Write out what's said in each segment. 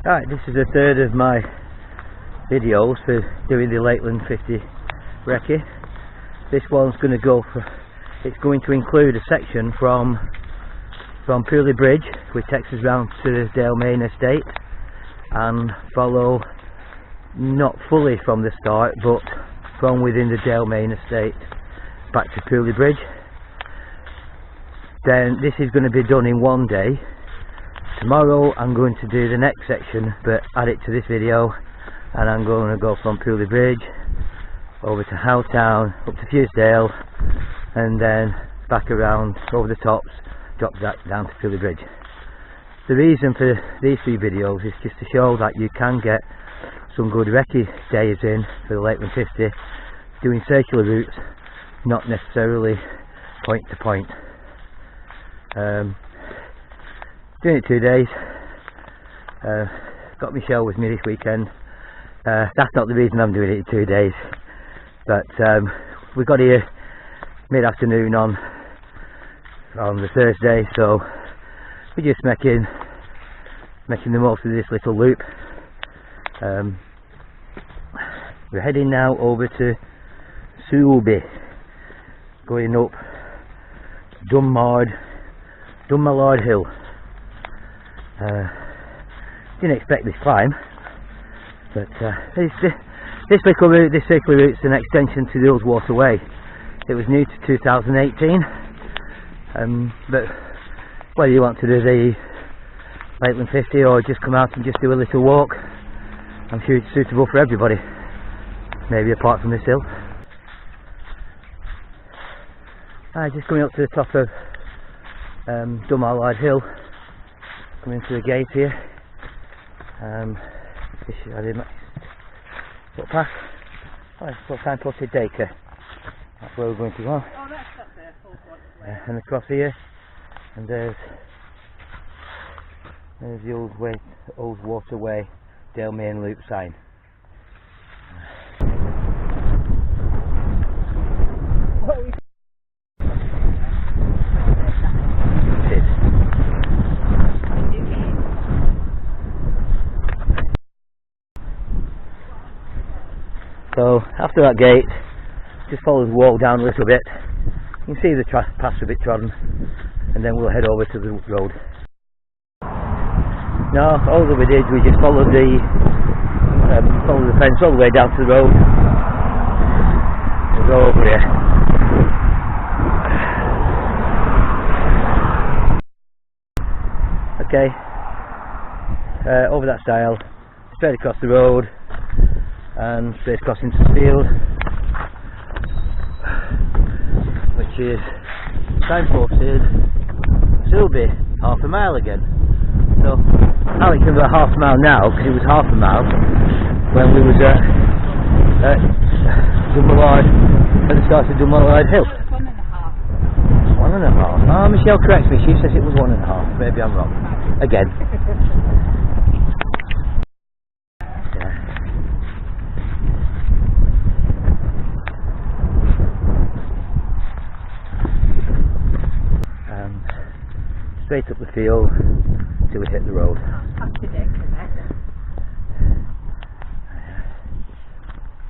Right, this is the third of my videos for doing the Lakeland 50 recce. This one's going to go for, it's going to include a section from Pooley Bridge, which takes us round to Dalemain estate, and follow not fully from the start but from within the Dalemain estate back to Pooley Bridge. Then this is going to be done in one day. Tomorrow I'm going to do the next section but add it to this video, and I'm going to go from Pooley Bridge over to Howtown, up to Fusedale, and then back around over the tops, drop that down to Pooley Bridge. The reason for these three videos is just to show that you can get some good recce days in for the Lakeland 50 doing circular routes, not necessarily point to point. Doing it 2 days. Got Michelle with me this weekend. That's not the reason I'm doing it in 2 days, but we got here mid-afternoon on the Thursday, so we're just making the most of this little loop. We're heading now over to Fusedale, going up Dalemain Hill. Didn't expect this climb, but this little route, this circular route, is an extension to the Ullswater way. It was new to 2018, but whether you want to do the Lakeland 50 or just come out and just do a little walk, I'm sure it's suitable for everybody, maybe apart from this hill. Just coming up to the top of Dalemain Hill, coming to the gate here. Footpath. Oh, it's got signposted Dacre. That's where we're going to go. Oh, that's up there. And across here, and there's the Ullswater Way Dalemain Loop sign. So after that gate, just follow the wall down a little bit. You can see the path's a bit trodden, and then we'll head over to the road. No, all that we did, we just followed the fence all the way down to the road. We'll go over here. Okay, over that stile, straight across the road, and straight across into the field, which is signposted Fusedale, half a mile again. So now it's about half a mile now, because it was half a mile when we was at Dalemain, at the start of Dalemain Hill. 1.5. 1.5. Oh, Michelle corrects me, she says it was 1.5. Maybe I'm wrong. Again. Straight up the field till we hit the road.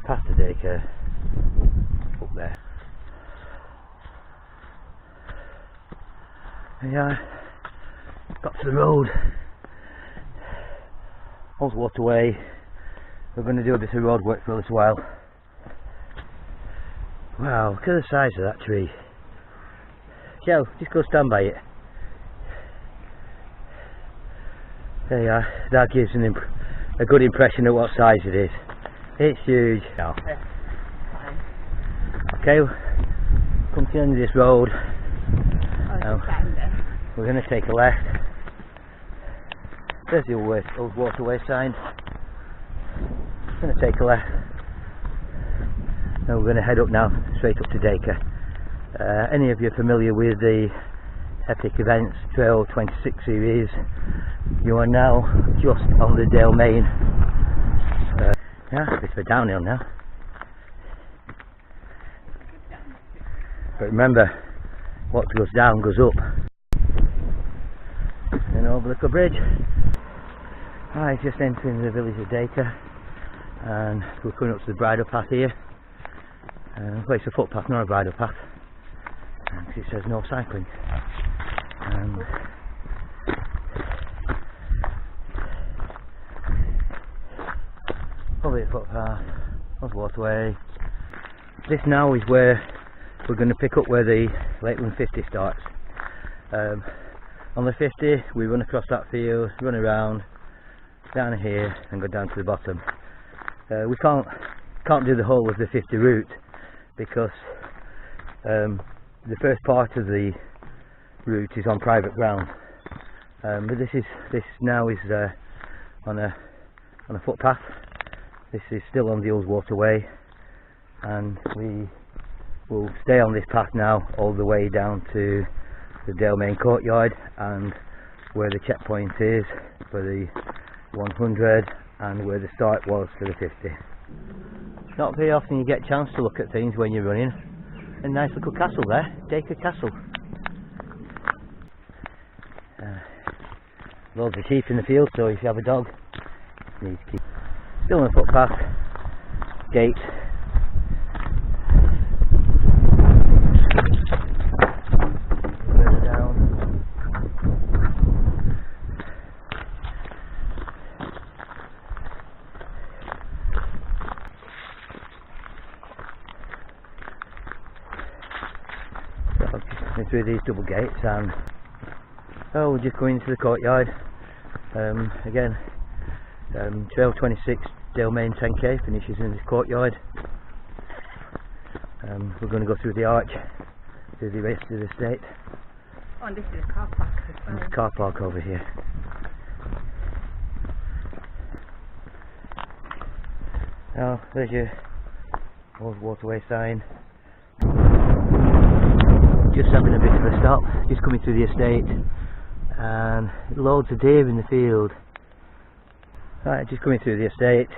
Past the Dacre, up there. Yeah, got to the road. Ullswater Way. We're going to do a bit of road work for a little while. Wow, look at the size of that tree. Joe, just go stand by it. There you are. That gives a good impression of what size it is. It's huge. Now. Okay, come to the end of this road. Now, we're going to take a left. There's the Ullswater Way sign. We're going to take a left. Now we're going to head up now, straight up to Dacre. Any of you familiar with the Epic Events Trail 26 series, you are now just on the Dalemain. Yeah, it's a bit downhill now. But remember, what goes down goes up. Then over the bridge. Right, just entering the village of Dacre, and we're coming up to the bridle path here. Well, it's a footpath, not a bridle path, because it says no cycling. Probably a footpath, Ullswater way. This now is where we're going to pick up where the Lakeland 50 starts. On the 50 we run across that field, run around, down here and go down to the bottom. We can't do the whole of the 50 route because the first part of the route is on private ground, but this now is on a footpath. This is still on the Ullswater way, and we will stay on this path now all the way down to the Dalemain courtyard and where the checkpoint is for the 100 and where the start was for the 50. Not very often you get a chance to look at things when you're running. A nice little castle there, Dacre Castle. Loads of sheep in the field, so if you have a dog, you need to keep. Still on the footpath, gate. Further down. So just coming through these double gates, and so we're just going into the courtyard. Again, Trail 26 Dalemain 10k finishes in this courtyard. We're going to go through the arch to the rest of the estate. Oh, and this is a car park as well. There's a car park over here. Now there's your Ullswater way sign. Just having a bit of a stop, just coming through the estate, and loads of deer in the field. Right, just coming through the estate.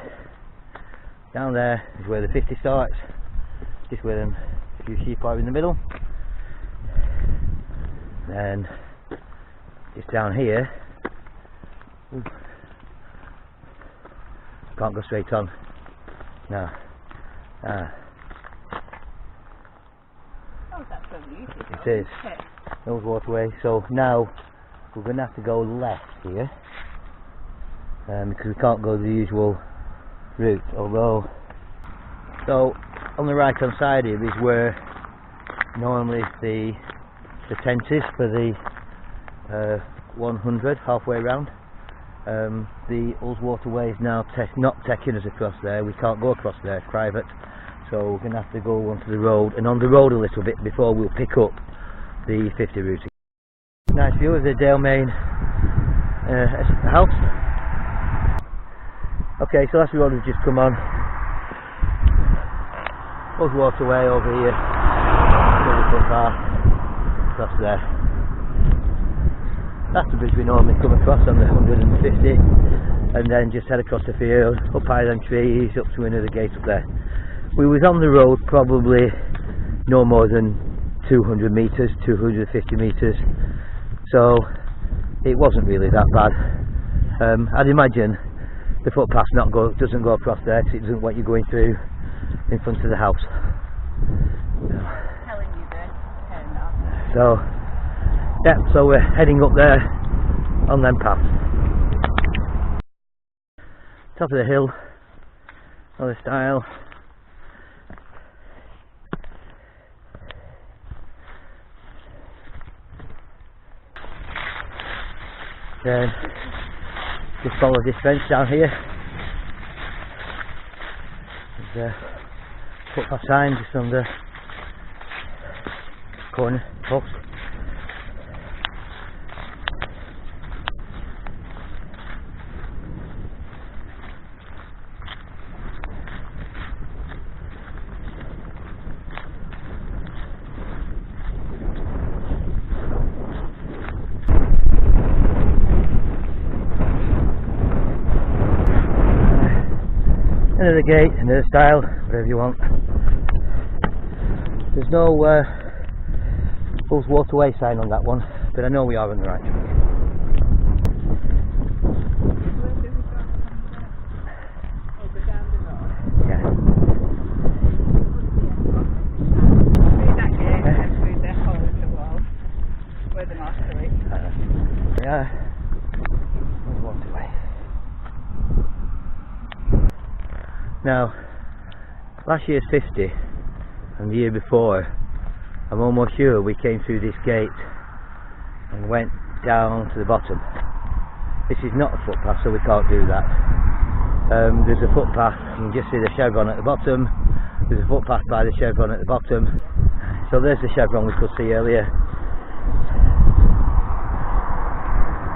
Down there is where the 50 starts, just where them few sheep are in the middle. Then just down here, ooh, can't go straight on. No. Oh, that's so easy. It is. Ullswater way. So now we're going to have to go left here. Because we can't go the usual route, although, so on the right hand side here is where normally the tent is for the 100 halfway round. The Ullswater way is now not taking us across there. We can't go across there, it's private, so we're going to have to go onto the road, and on the road a little bit before we'll pick up the 50 route. Nice view of the Dalemain house. Okay, so that's the road we've just come on. Ullswater way over here, across there. That's the bridge we normally come across on the 150, and then just head across the field, up high them trees, up to another gate up there. We was on the road probably no more than 200 metres, 250 metres, so it wasn't really that bad. I'd imagine the footpath doesn't go across there, because it doesn't want you going through in front of the house. Telling you this, turn off. So, yeah, so we're heading up there on them paths. Top of the hill, another style. Then just follow this fence down here. There's a footpath sign just on the corner post. Another gate, another style, whatever you want. There's no Ullswater way sign on that one, but I know we are on the right track. Now, last year's 50 and the year before, I'm almost sure we came through this gate and went down to the bottom. This is not a footpath, so we can't do that. There's a footpath, you can just see the chevron at the bottom. There's a footpath by the chevron at the bottom. So there's the chevron we could see earlier.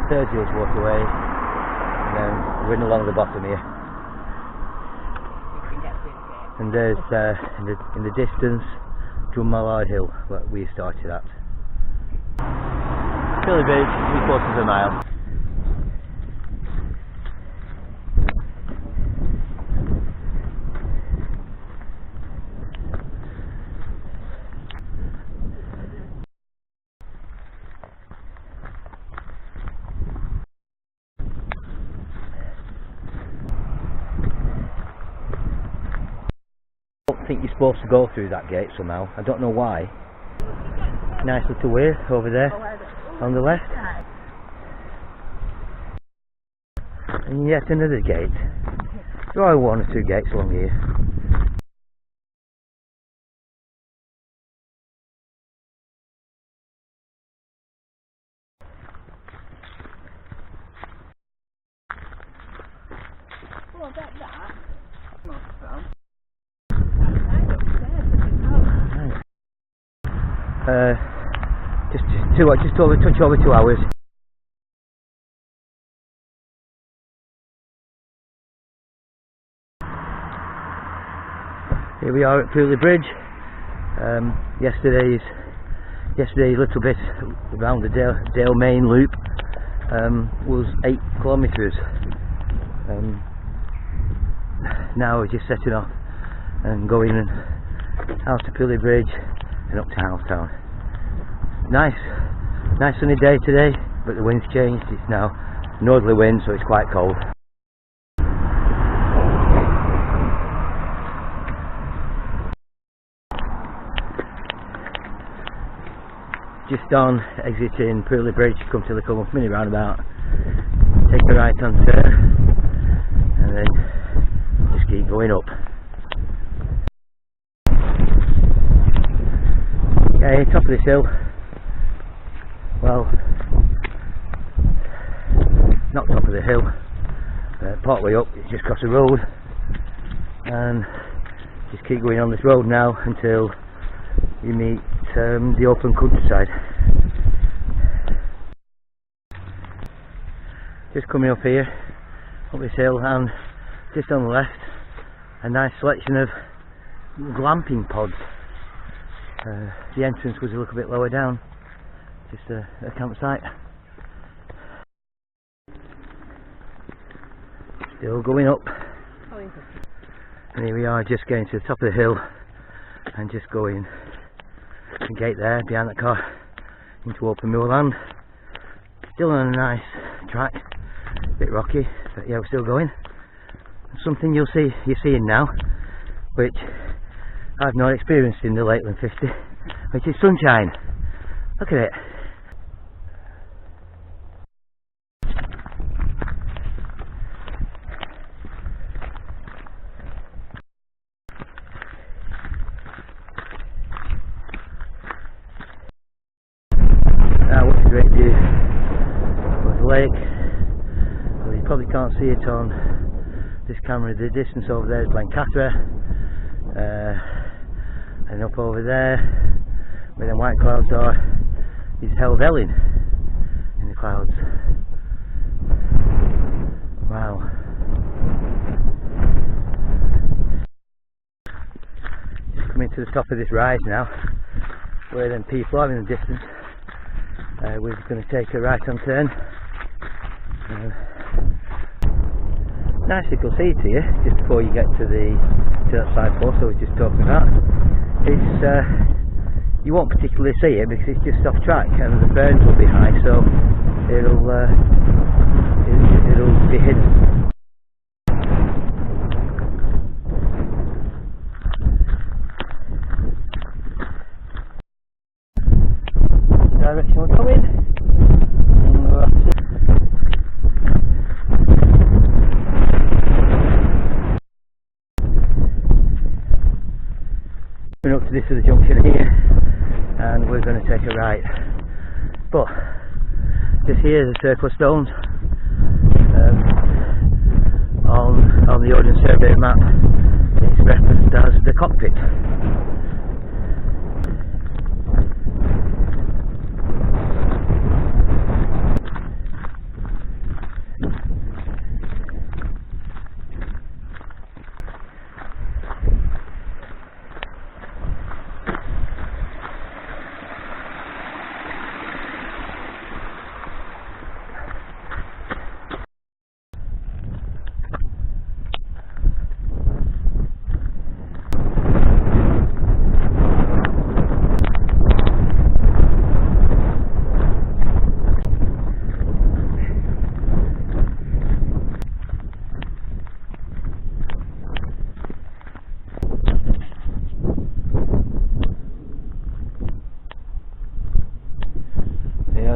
There's the Ullswater way, and then we're along the bottom here. And there's in the distance Drummallard Hill, where we started at. Pooley Bridge, 3/4 of a mile. I think you're supposed to go through that gate somehow. I don't know why. Nice little way over there on the left. And yet another gate. There are one or two gates along here. Oh, I bet that. Just over, touch over 2 hours. Here we are at Pooley Bridge. Yesterday's little bit around the Dalemain loop was 8 kilometres. Now we're just setting off and going out to Pooley Bridge and up to Housetown. Nice sunny day today, but the wind's changed. It's now northerly wind, so it's quite cold. Just on exiting Pooley Bridge, come to the mini roundabout, take a right on turn, and then just keep going up. Okay, top of this hill. Well, not top of the hill, part way up, it's just across the road, and just keep going on this road now until you meet the open countryside. Just coming up here, up this hill, and just on the left, a nice selection of glamping pods. The entrance was a little bit lower down, just a campsite. Still going up, and here we are just getting to the top of the hill and just going the gate there behind that car into open moorland. Still on a nice track, a bit rocky, but yeah, we're still going. Something you're seeing now, which I've not experienced in the Lakeland 50, which is sunshine. Look at it. What a great view of the lake. Well, you probably can't see it on this camera. The distance over there is Lakeland, and up over there where the white clouds are is Helvellyn in the clouds. Wow. Just coming to the top of this rise now, where then people are in the distance. We're going to take a right on turn. Nice little seat here just before you get to that side post I was just talking about. It's you won't particularly see it because it's just off track and the ferns will be high, so it'll be hidden. Direction we're coming. to this other junction here, and we're going to take a right. But just here is a circle of stones on the Ordnance Survey map. It's referenced as the cockpit.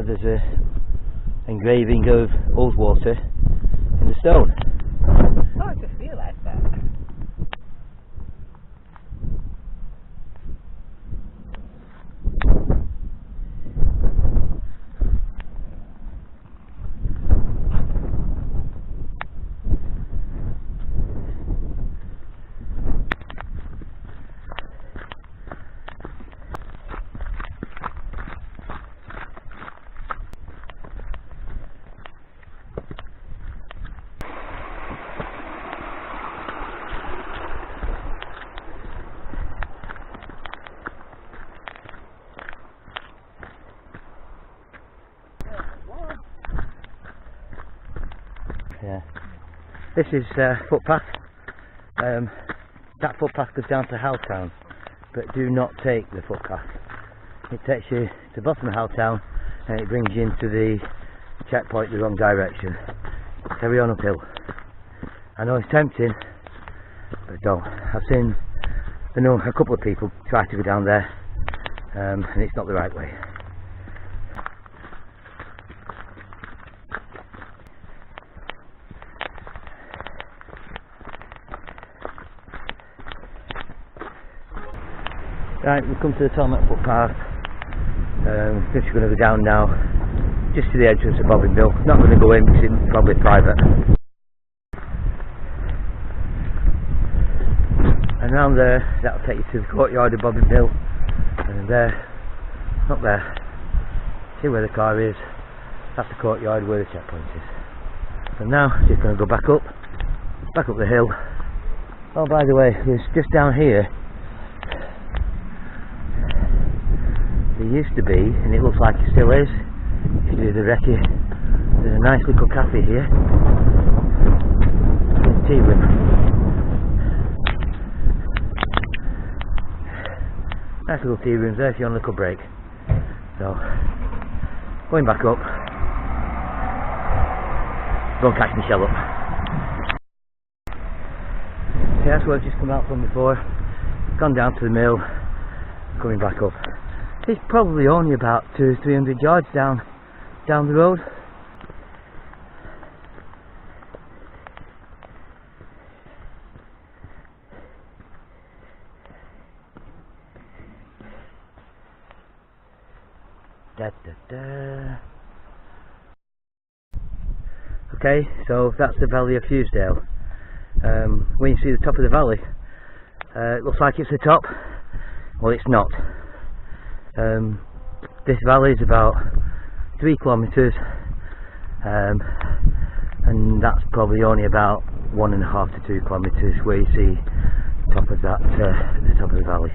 There's a engraving of Ullswater in the stone. Oh, I just realised that. Yeah. This is footpath. That footpath goes down to Howtown, but do not take the footpath. It takes you to the bottom of Howtown and it brings you into the checkpoint the wrong direction. Carry on uphill. I know it's tempting, but don't. I know a couple of people try to go down there, and it's not the right way. Right, we've come to the tarmac footpath. Just going to go down now, just to the entrance of Bobbin Mill. Not going to go in because it's probably private. And round there, that'll take you to the courtyard of Bobbin Mill. And there, up there, see where the car is. That's the courtyard where the checkpoint is. And now, just going to go back up the hill. Oh, by the way, there's just down here. There used to be, and it looks like it still is, if you do the recce, there's a nice little cafe here, tea room. Nice little tea rooms there if you're on a little break. So, going back up, go and catch Michelle up. Okay, that's where I've just come out from before, gone down to the mill, coming back up. It's probably only about 200-300 yards down the road. Da, da, da. Okay, so that's the valley of Fusedale. When you see the top of the valley, it looks like it's the top. Well, it's not. This valley is about 3 kilometres, and that's probably only about 1.5 to 2 kilometres where you see the top of that, the top of the valley.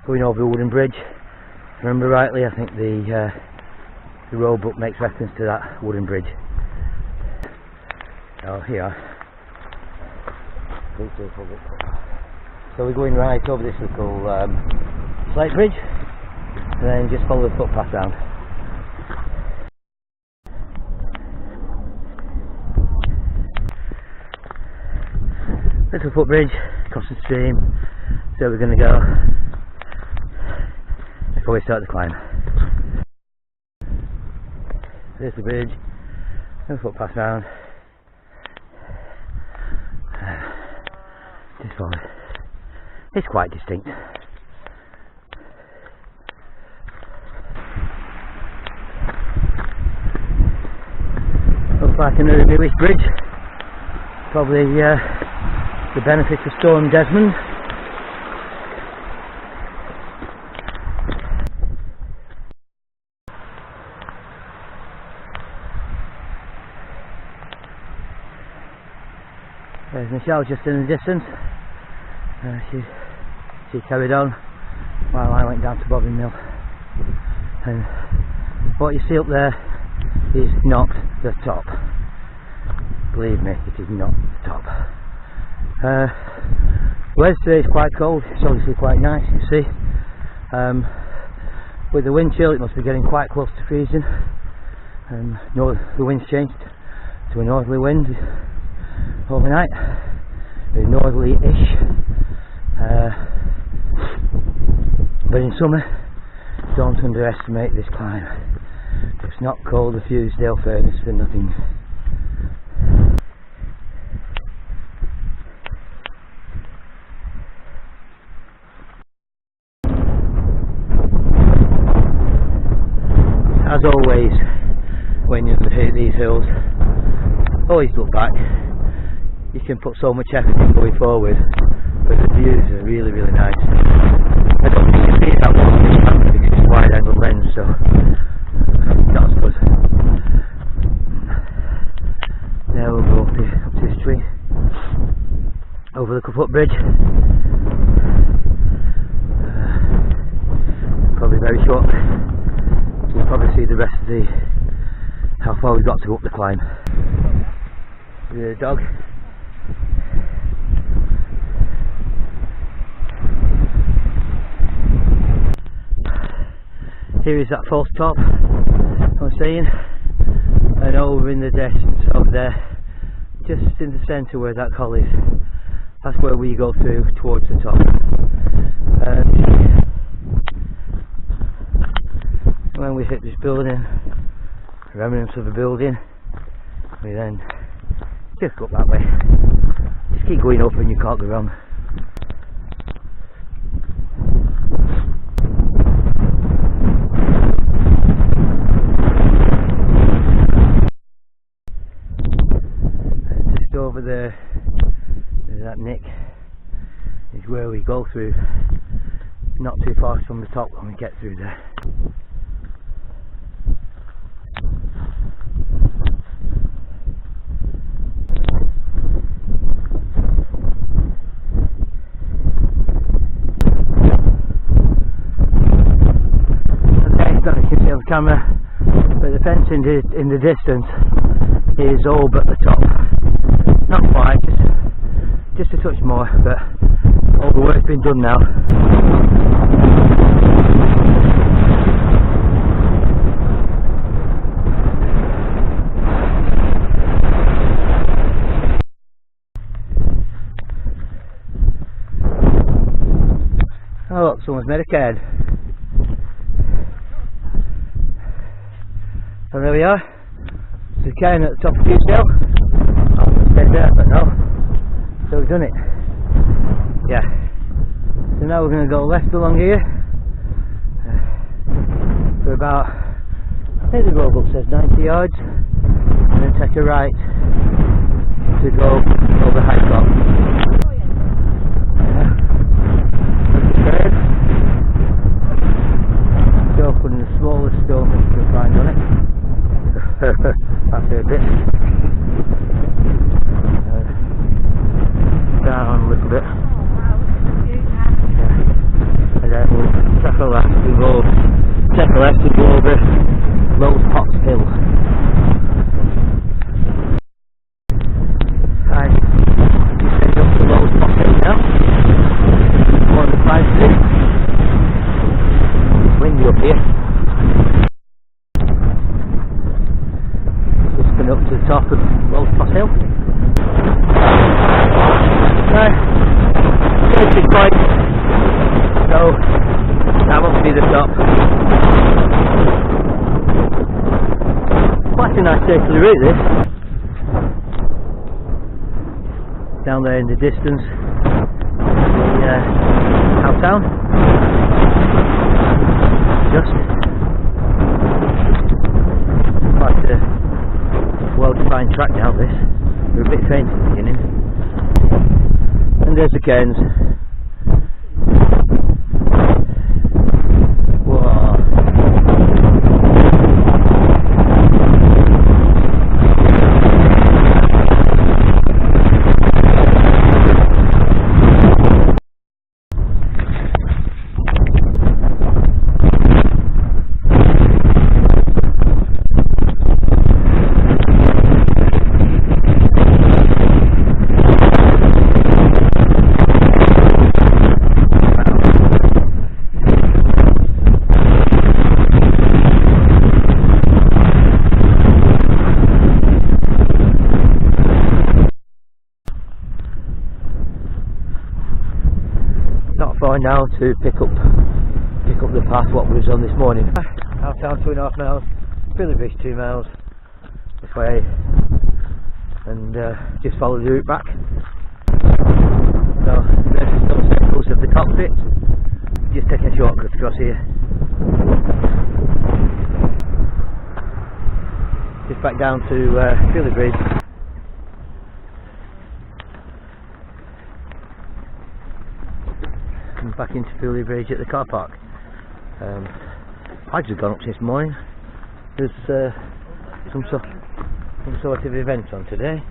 Going over a wooden bridge. If I remember rightly, I think the road book makes reference to that wooden bridge. Oh, here. So we're going right over this little slate bridge, and then just follow the footpath round. Little footbridge across the stream, so we're going to go before we start the climb. There's the bridge, and the footpath round. Just follow. It's quite distinct. Looks like another newish bridge. Probably the benefit of Storm Desmond. There's Michelle just in the distance. She carried on while I went down to Bobbin Mill. And what you see up there is not the top. Believe me, it is not the top. Weather today is quite cold. It's obviously quite nice, you see. With the wind chill, it must be getting quite close to freezing. The wind's changed to a northerly wind overnight, very northerly-ish. But in summer, don't underestimate this climb. It's not called the Fusedale furnace for nothing. As always, when you hit these hills, always look back. You can put so much effort in going forward, but the views are really, really nice. I don't think you can see it that well on this camera because it's a wide angle lens, so not as good. Now we'll go up to this tree, over the Foot Bridge. Probably very short. So you'll probably see the rest of how far we've got to go up the climb. The dog. Here is that false top I was saying, and over in the distance over there, just in the centre where that col is, that's where we go through towards the top. When we hit this building, remnants of the building, we then just go up that way. Just keep going up and you can't go wrong. Over there, there's that nick, is where we go through, not too far from the top when we get through there. Okay, it's not you can see on the camera, but the fence in the distance is all but the top. Not quite, just a touch more, but all the work's been done now. Oh look, someone's made a cairn. So there we are, there's a cairn at the top of Fusedale. There, but no, so we've done it. Yeah, so now we're going to go left along here for about, I think the road book says 90 yards, and then take a right to go over High Top. So putting the smallest stone that you can find on it. That's a bit. Down a little bit. Yeah. And then we'll take a left and go over Lowe's Potts Hill. Right, you head up to Lowe's Potts Hill now. One of the prices. It's windy up here. Just been up to the top of Lowe's Potts Hill. Finishing point, so that must be the top. Quite a nice circular route this. Down there in the distance, the there's the cairns. Whoa. Not far now to pick up the path what we was on this morning. Out town 2.5 miles, Pooley Bridge 2 miles this way, and just follow the route back. So there's some circles of the cockpit. Just taking a shortcut across here. Just back down to Pooley Bridge. Back into Pooley Bridge at the car park. I've just gone up this morning. There's some sort of event on today.